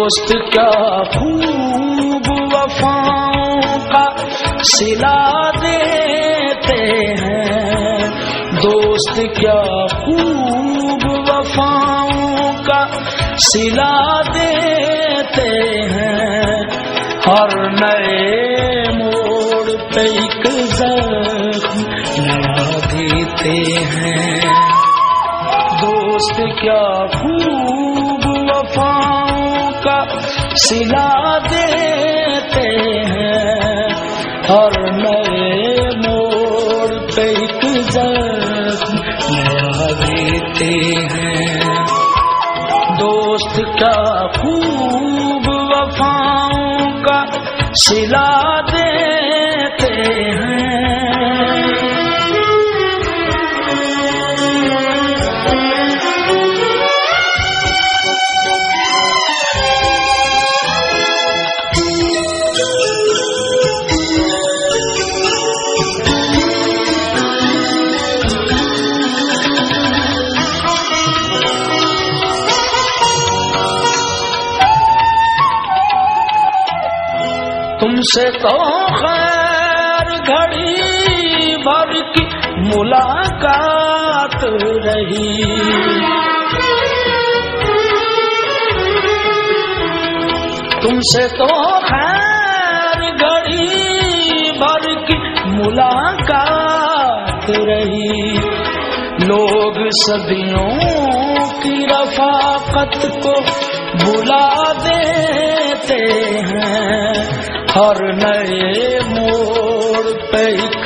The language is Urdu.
دوست کیا خوب وفاؤں کا صلہ دیتے ہیں، دوست کیا خوب وفاؤں کا صلہ دیتے ہیں، ہر نئے موڑ پہ ایک زخم نیا دیتے ہیں، دوست کیا خوب وفاؤں کا صلہ دیتے ہیں، ہر نئے موڑ پہ ایک زخم نیا دیتے ہیں، دوست کیا خوب وفاؤں کا صلہ دیتے ہیں۔ تم سے تو خیر گھڑی بھر کی ملاقات رہی، تم سے تو خیر گھڑی بھر کی ملاقات رہی، لوگ صدیوں کی رفاقت کو بلا دیتے ہیں، ہر نئے موڑ پہ ایک